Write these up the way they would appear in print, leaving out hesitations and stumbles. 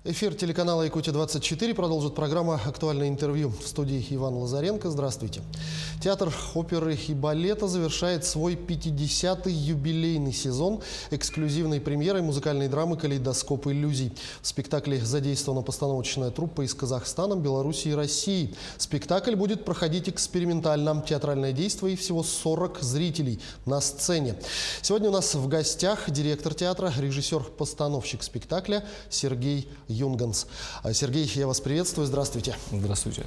Эфир телеканала «Якутия-24» продолжит программа «Актуальное интервью». В студии Иван Лазаренко. Здравствуйте. Театр оперы и балета завершает свой 50-й юбилейный сезон эксклюзивной премьерой музыкальной драмы «Калейдоскоп иллюзий». В спектакле задействована постановочная труппа из Казахстана, Беларуси и России. Спектакль будет проходить экспериментально. Театральное действие и всего 40 зрителей на сцене. Сегодня у нас в гостях директор театра, режиссер-постановщик спектакля Сергей Юнганс. Сергей, я вас приветствую. Здравствуйте. Здравствуйте.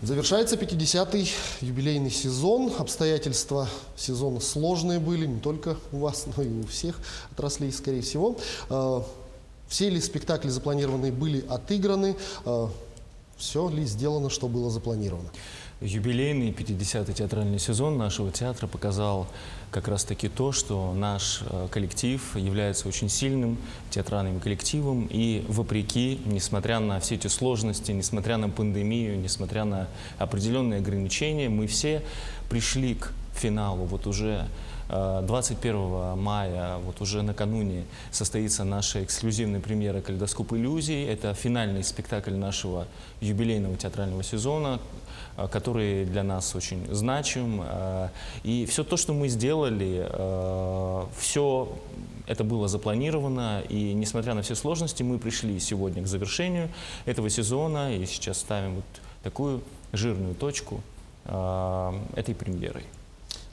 Завершается 50-й юбилейный сезон. Обстоятельства сезона сложные были, не только у вас, но и у всех отраслей, скорее всего. Все ли спектакли запланированные были отыграны? Все ли сделано, что было запланировано? Юбилейный 50-й театральный сезон нашего театра показал как раз-таки то, что наш коллектив является очень сильным театральным коллективом. И вопреки, несмотря на все эти сложности, несмотря на пандемию, несмотря на определенные ограничения, мы все пришли к финалу. Вот уже 21 мая, вот уже накануне, состоится наша эксклюзивная премьера «Калейдоскоп иллюзий». Это финальный спектакль нашего юбилейного театрального сезона, который для нас очень значим. И все то, что мы сделали, все это было запланировано. И несмотря на все сложности, мы пришли сегодня к завершению этого сезона. И сейчас ставим вот такую жирную точку этой премьерой.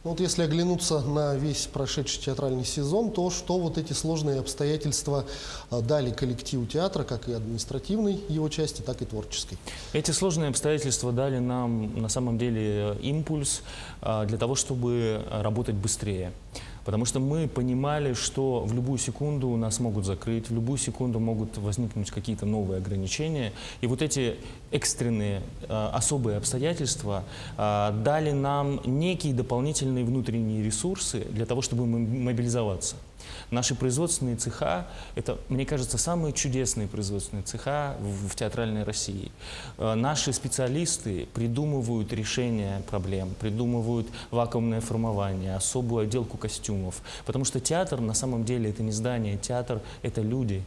Вот если оглянуться на весь прошедший театральный сезон, то что вот эти сложные обстоятельства дали коллективу театра, как и административной его части, так и творческой? Эти сложные обстоятельства дали нам на самом деле импульс для того, чтобы работать быстрее. Потому что мы понимали, что в любую секунду нас могут закрыть, в любую секунду могут возникнуть какие-то новые ограничения. И вот эти экстренные, особые обстоятельства дали нам некие дополнительные внутренние ресурсы для того, чтобы мобилизоваться. Наши производственные цеха – это, мне кажется, самые чудесные производственные цеха в театральной России. Наши специалисты придумывают решения проблем, придумывают вакуумное формование, особую отделку костюмов. Потому что театр на самом деле это не здание, театр – это люди,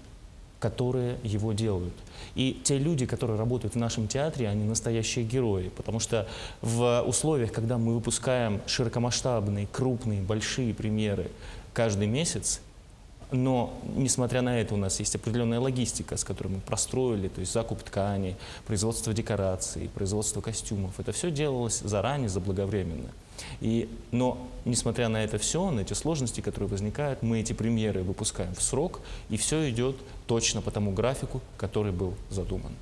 которые его делают. И те люди, которые работают в нашем театре, они настоящие герои, потому что в условиях, когда мы выпускаем широкомасштабные, крупные, большие премьеры каждый месяц, но, несмотря на это, у нас есть определенная логистика, с которой мы простроили, то есть закуп тканей, производство декораций, производство костюмов. Это все делалось заранее, заблаговременно. Но, несмотря на это все, на эти сложности, которые возникают, мы эти премьеры выпускаем в срок, и все идет точно по тому графику, который был задуман.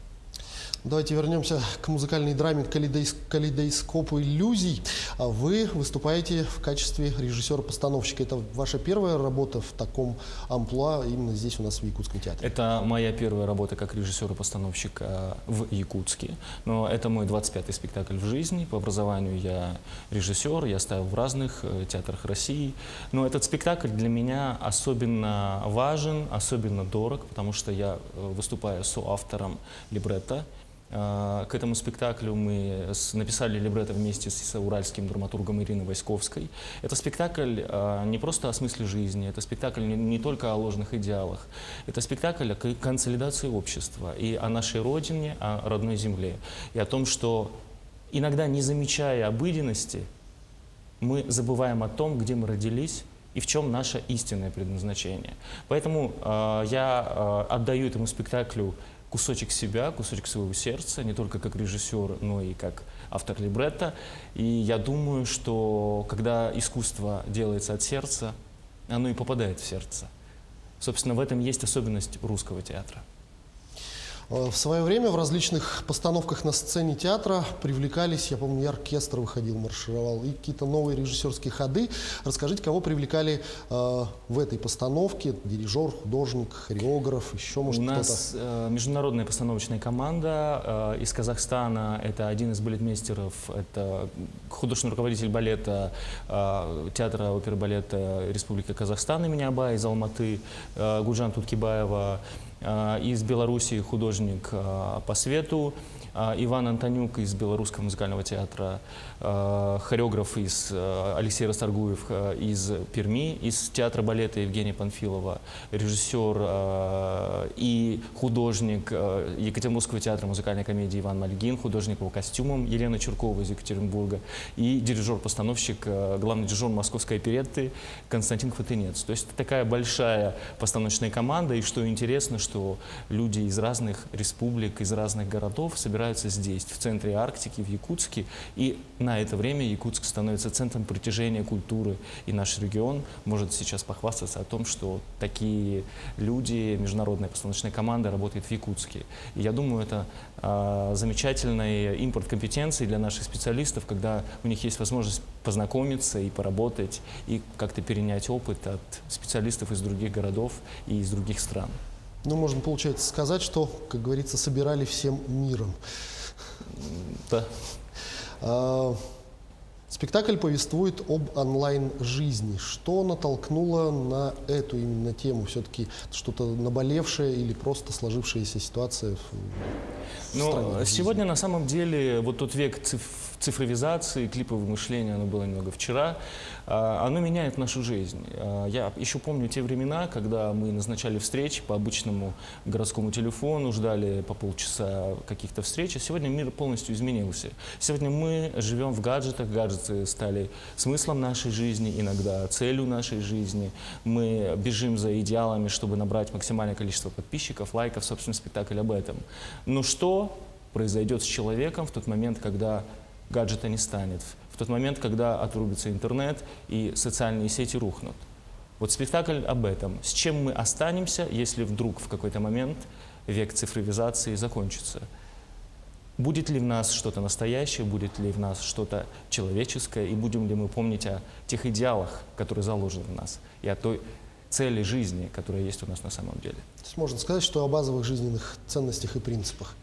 Давайте вернемся к музыкальной драме «Калейдоскоп иллюзий». Вы выступаете в качестве режиссера-постановщика. Это ваша первая работа в таком амплуа именно здесь у нас в Якутском театре? Это моя первая работа как режиссера-постановщика в Якутске. Но это мой 25-й спектакль в жизни. По образованию я режиссер, я ставил в разных театрах России. Но этот спектакль для меня особенно важен, особенно дорог, потому что я выступаю соавтором либретто. К этому спектаклю мы написали либретто вместе с уральским драматургом Ириной Васьковской. Это спектакль не просто о смысле жизни, это спектакль не только о ложных идеалах. Это спектакль о консолидации общества и о нашей родине, о родной земле. И о том, что иногда, не замечая обыденности, мы забываем о том, где мы родились и в чем наше истинное предназначение. Поэтому я отдаю этому спектаклю кусочек себя, кусочек своего сердца, не только как режиссер, но и как автор либретто. И я думаю, что когда искусство делается от сердца, оно и попадает в сердце. Собственно, в этом есть особенность русского театра. В свое время в различных постановках на сцене театра привлекались, я помню, и оркестр выходил, маршировал, и какие-то новые режиссерские ходы. Расскажите, кого привлекали в этой постановке? Дирижер, художник, хореограф, еще, может, кто-то? У нас международная постановочная команда из Казахстана. Это один из балетмейстеров, это художественный руководитель балета театра оперы балета Республики Казахстан имени Абая из Алматы, Гуджан Туткибаева. из Беларуси художник по свету, Иван Антонюк из Белорусского музыкального театра, хореограф Алексей Расторгуев из Перми, из театра балета Евгения Панфилова, режиссер и художник Екатеринбургского театра музыкальной комедии Иван Мальгин, художник по костюмам Елена Чуркова из Екатеринбурга и дирижер-постановщик, главный дирижер Московской оперетты Константин Хватынец. То есть такая большая постановочная команда, и что интересно, что люди из разных республик, из разных городов собираются здесь, в центре Арктики, в Якутске, и на это время Якутск становится центром притяжения культуры, и наш регион может сейчас похвастаться о том, что такие люди, международная постановочная команда работает в Якутске. И я думаю, это замечательный импорт компетенций для наших специалистов, когда у них есть возможность познакомиться и поработать, и как-то перенять опыт от специалистов из других городов и из других стран. Ну, можно, получается, сказать, что, как говорится, собирали всем миром. Да. Спектакль повествует об онлайн-жизни. Что натолкнуло на эту именно тему? Все-таки что-то наболевшее или просто сложившаяся ситуация в стране? Сегодня на самом деле вот тот век цифровизации, клипового мышления, оно было немного вчера, оно меняет нашу жизнь. Я еще помню те времена, когда мы назначали встречи по обычному городскому телефону, ждали по полчаса каких-то встреч, а сегодня мир полностью изменился. Сегодня мы живем в гаджетах, гаджеты стали смыслом нашей жизни, иногда целью нашей жизни. Мы бежим за идеалами, чтобы набрать максимальное количество подписчиков, лайков, собственно, спектакль об этом. Но что произойдет с человеком в тот момент, когда гаджета не станет, в тот момент, когда отрубится интернет и социальные сети рухнут? Вот спектакль об этом. С чем мы останемся, если вдруг в какой-то момент век цифровизации закончится? Будет ли в нас что-то настоящее, будет ли в нас что-то человеческое, и будем ли мы помнить о тех идеалах, которые заложены в нас, и о той цели жизни, которая есть у нас на самом деле? То есть можно сказать, что о базовых жизненных ценностях и принципах.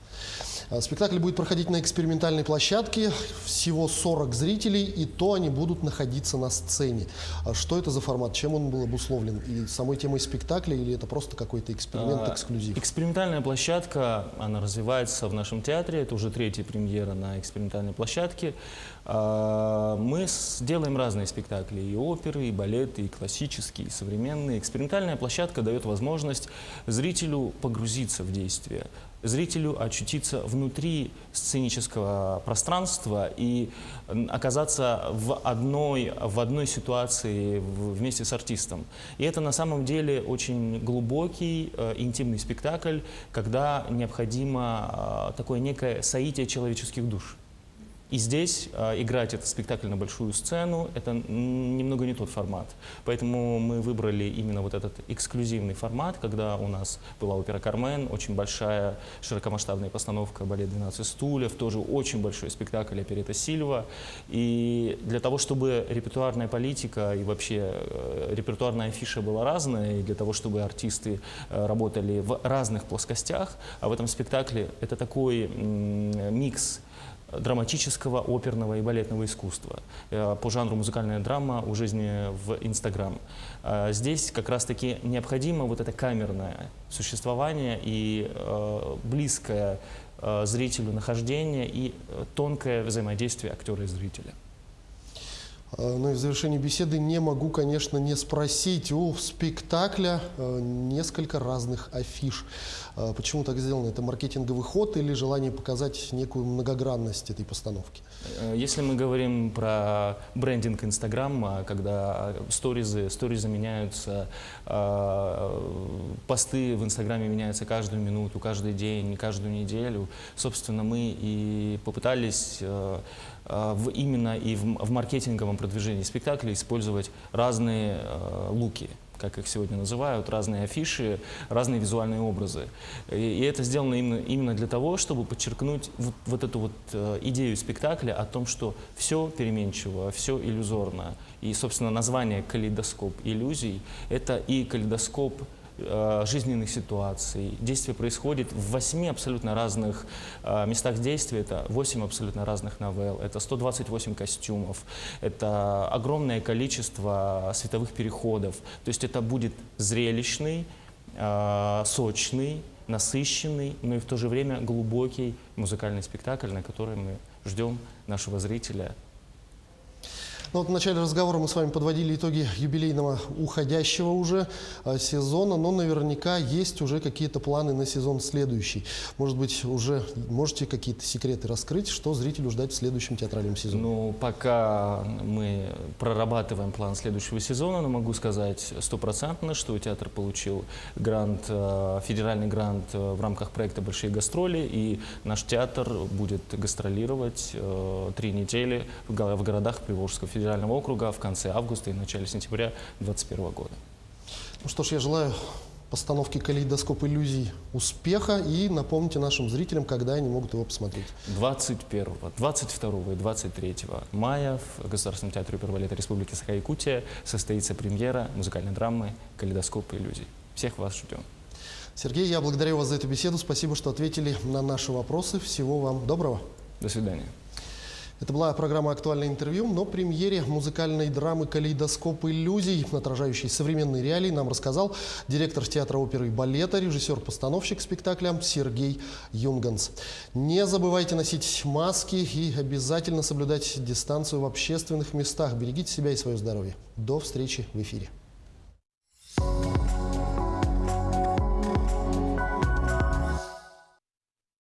Спектакль будет проходить на экспериментальной площадке, всего 40 зрителей, и то они будут находиться на сцене. Что это за формат, чем он был обусловлен? И самой темой спектакля, или это просто какой-то эксперимент, эксклюзив? Экспериментальная площадка, она развивается в нашем театре, это уже 3-я премьера на экспериментальной площадке. Мы делаем разные спектакли, и оперы, и балеты, и классические, и современные. Экспериментальная площадка дает возможность зрителю погрузиться в действие, зрителю очутиться внутри сценического пространства и оказаться в одной ситуации вместе с артистом. И это на самом деле очень глубокий, интимный спектакль, когда необходимо такое некое соитие человеческих душ. И здесь играть этот спектакль на большую сцену – это немного не тот формат. Поэтому мы выбрали именно вот этот эксклюзивный формат, когда у нас была опера «Кармен», очень большая широкомасштабная постановка «Балет 12 стульев», тоже очень большой спектакль оперетта «Сильва». И для того, чтобы репертуарная политика и вообще репертуарная афиша была разная, и для того, чтобы артисты работали в разных плоскостях, а в этом спектакле это такой микс драматического, оперного и балетного искусства по жанру музыкальная драма у жизни в Инстаграм. Здесь как раз-таки необходимо вот это камерное существование и близкое зрителю нахождение и тонкое взаимодействие актера и зрителя. Ну и в завершении беседы не могу, конечно, не спросить. У спектакля несколько разных афиш. Почему так сделано? Это маркетинговый ход или желание показать некую многогранность этой постановки? Если мы говорим про брендинг Инстаграма, когда сторизы меняются, посты в Инстаграме меняются каждую минуту, каждый день, каждую неделю, собственно, мы и попытались именно и в маркетинговом продвижении спектакля использовать разные луки, как их сегодня называют, разные афиши, разные визуальные образы. И это сделано именно для того, чтобы подчеркнуть вот эту вот идею спектакля о том, что все переменчиво, все иллюзорно. И, собственно, название «Калейдоскоп иллюзий» — это и калейдоскоп жизненных ситуаций. Действие происходит в 8 абсолютно разных местах действия. Это 8 абсолютно разных новелл, это 128 костюмов, это огромное количество световых переходов. То есть это будет зрелищный, сочный, насыщенный, но и в то же время глубокий музыкальный спектакль, на который мы ждем нашего зрителя. Ну, вот в начале разговора мы с вами подводили итоги юбилейного уходящего уже сезона, но наверняка есть уже какие-то планы на сезон следующий. Может быть, уже можете какие-то секреты раскрыть, что зрителю ждать в следующем театральном сезоне? Ну, пока мы прорабатываем план следующего сезона, но могу сказать стопроцентно, что театр получил грант, федеральный грант в рамках проекта «Большие гастроли», и наш театр будет гастролировать 3 недели в городах Приволжского федерального округа в конце августа и начале сентября 2021 года. Ну что ж, я желаю постановки «Калейдоскоп иллюзий» успеха и напомните нашим зрителям, когда они могут его посмотреть. 21, 22 и 23 мая в Государственном театре оперы и балета Республики Саха-Якутия состоится премьера музыкальной драмы «Калейдоскоп иллюзий». Всех вас ждем. Сергей, я благодарю вас за эту беседу. Спасибо, что ответили на наши вопросы. Всего вам доброго. До свидания. Это была программа «Актуальное интервью», но премьере музыкальной драмы «Калейдоскоп иллюзий», отражающей современные реалии, нам рассказал директор театра оперы и балета, режиссер-постановщик спектакля Сергей Юнганс. Не забывайте носить маски и обязательно соблюдать дистанцию в общественных местах. Берегите себя и свое здоровье. До встречи в эфире.